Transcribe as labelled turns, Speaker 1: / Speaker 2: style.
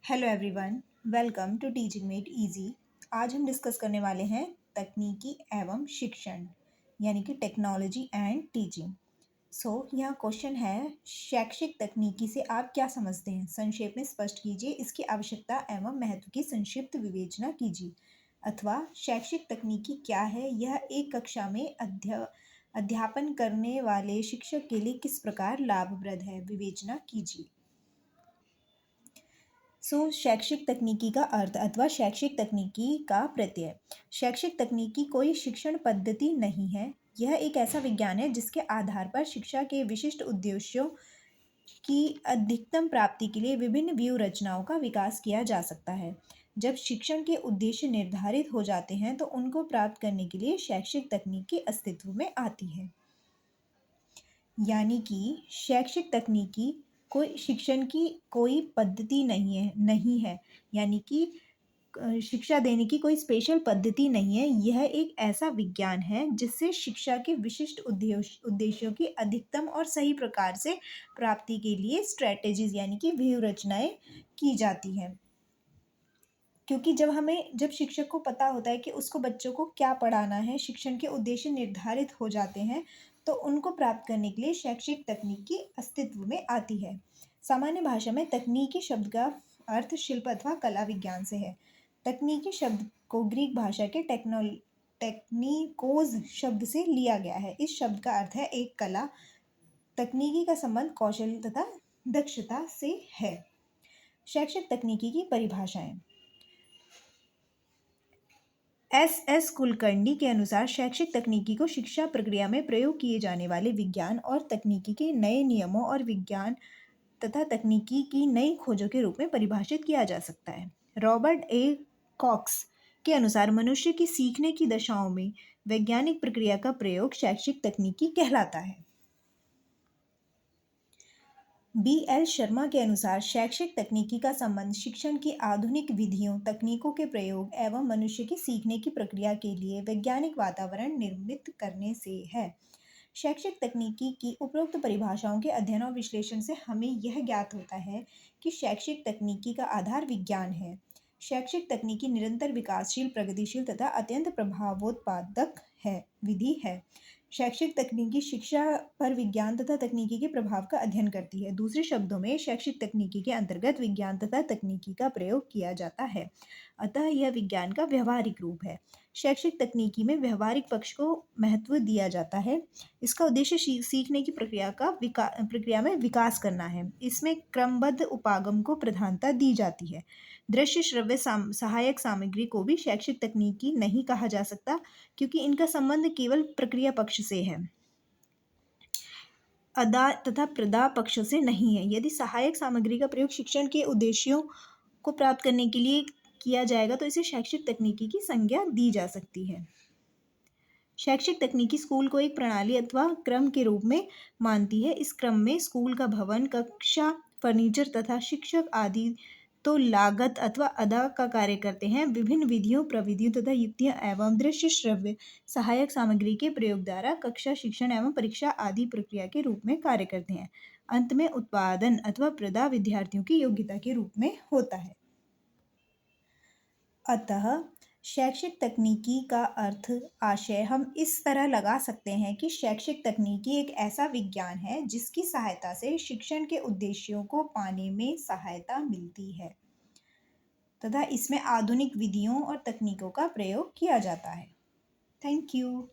Speaker 1: Hello everyone, welcome to teaching made easy. आज हम discuss करने वाले हैं तकनीकी एवं शिक्षण यानी कि टेक्नोलॉजी एंड टीचिंग। यहाँ क्वेश्चन है, शैक्षिक तकनीकी से आप क्या समझते हैं? संक्षेप में स्पष्ट कीजिए, इसकी आवश्यकता एवं महत्व की संक्षिप्त विवेचना कीजिए। अथवा शैक्षिक तकनीकी क्या है, यह एक कक्षा में अध्यापन करने वाले शिक्षक के लिए किस प्रकार लाभप्रद है, विवेचना कीजिए। शैक्षिक तकनीकी का अर्थ अथवा शैक्षिक तकनीकी का प्रत्यय। शैक्षिक तकनीकी कोई शिक्षण पद्धति नहीं है, यह एक ऐसा विज्ञान है जिसके आधार पर शिक्षा के विशिष्ट उद्देश्यों की अधिकतम प्राप्ति के लिए विभिन्न व्यूह रचनाओं का विकास किया जा सकता है। जब शिक्षण के उद्देश्य निर्धारित हो जाते हैं तो उनको प्राप्त करने के लिए शैक्षिक तकनीकी अस्तित्व में आती है। यानी कि शैक्षिक तकनीकी कोई शिक्षण की कोई पद्धति नहीं है। यानी कि शिक्षा देने की कोई स्पेशल पद्धति नहीं है, यह एक ऐसा विज्ञान है जिससे शिक्षा के विशिष्ट उद्देश्यों की अधिकतम और सही प्रकार से प्राप्ति के लिए स्ट्रेटेजीज यानी कि व्यूह रचनाएं की जाती हैं। क्योंकि जब शिक्षक को पता होता है कि उसको बच्चों को क्या पढ़ाना है, शिक्षण के उद्देश्य निर्धारित हो जाते हैं, तो उनको प्राप्त करने के लिए शैक्षिक तकनीकी अस्तित्व में आती है। सामान्य भाषा में तकनीकी शब्द का अर्थ शिल्प अथवा कला विज्ञान से है। तकनीकी शब्द को ग्रीक भाषा के टेक्निकोज शब्द से लिया गया है। इस शब्द का अर्थ है एक कला। तकनीकी का संबंध कौशल तथा दक्षता से है। शैक्षिक तकनीकी की परिभाषाएं। एस कुलकर्णी के अनुसार शैक्षिक तकनीकी को शिक्षा प्रक्रिया में प्रयोग किए जाने वाले विज्ञान और तकनीकी के नए नियमों और विज्ञान तथा तकनीकी की नई खोजों के रूप में परिभाषित किया जा सकता है। रॉबर्ट ए कॉक्स के अनुसार मनुष्य की सीखने की दशाओं में वैज्ञानिक प्रक्रिया का प्रयोग शैक्षिक तकनीकी कहलाता है। बी.एल. शर्मा के अनुसार शैक्षिक तकनीकी का संबंध शिक्षण की आधुनिक विधियों, तकनीकों के प्रयोग एवं मनुष्य की सीखने की प्रक्रिया के लिए वैज्ञानिक वातावरण निर्मित करने से है। शैक्षिक तकनीकी की उपरोक्त परिभाषाओं के अध्ययन और विश्लेषण से हमें यह ज्ञात होता है कि शैक्षिक तकनीकी का आधार विज्ञान है। शैक्षिक तकनीकी निरंतर विकासशील, प्रगतिशील तथा अत्यंत प्रभावोत्पादक विधि है। शैक्षिक तकनीकी शिक्षा पर विज्ञान तथा तकनीकी के प्रभाव का अध्ययन करती है। दूसरे शब्दों में शैक्षिक तकनीकी के अंतर्गत विज्ञान तथा तकनीकी का प्रयोग किया जाता है, अतः यह विज्ञान का व्यवहारिक रूप है। शैक्षिक तकनीकी में व्यवहारिक पक्ष को महत्व दिया जाता है। इसका उद्देश्य सीखने की प्रक्रिया में विकास करना है। इसमें क्रमबद्ध उपागम को प्रधानता दी जाती है। दृश्य श्रव्य सहायक सामग्री को भी शैक्षिक तकनीकी नहीं कहा जा सकता, क्योंकि इनका संबंध केवल प्रक्रिया पक्ष से है, अदा तथा प्रदा पक्ष से नहीं है। यदि सहायक सामग्री का प्रयोग शिक्षण के उद्देश्यों को प्राप्त करने के लिए किया जाएगा तो इसे शैक्षिक तकनीकी की संज्ञा दी जा सकती है। शैक्षिक तकनीकी स्कूल को एक प्रणाली अथवा क्रम के रूप में मानती है। इस क्रम में स्कूल का भवन, कक्षा, फर्नीचर तथा शिक्षक आदि तो लागत अथवा अदा का कार्य करते हैं। विभिन्न विधियों, प्रविधियों तथा युक्तियां एवं दृश्य श्रव्य सहायक सामग्री के प्रयोग द्वारा कक्षा, शिक्षण एवं परीक्षा आदि प्रक्रिया के रूप में कार्य करते हैं। अंत में उत्पादन अथवा प्रदा विद्यार्थियों की योग्यता के रूप में होता है। अतः शैक्षिक तकनीकी का आशय हम इस तरह लगा सकते हैं कि शैक्षिक तकनीकी एक ऐसा विज्ञान है जिसकी सहायता से शिक्षण के उद्देश्यों को पाने में सहायता मिलती है तथा इसमें आधुनिक विधियों और तकनीकों का प्रयोग किया जाता है। Thank you.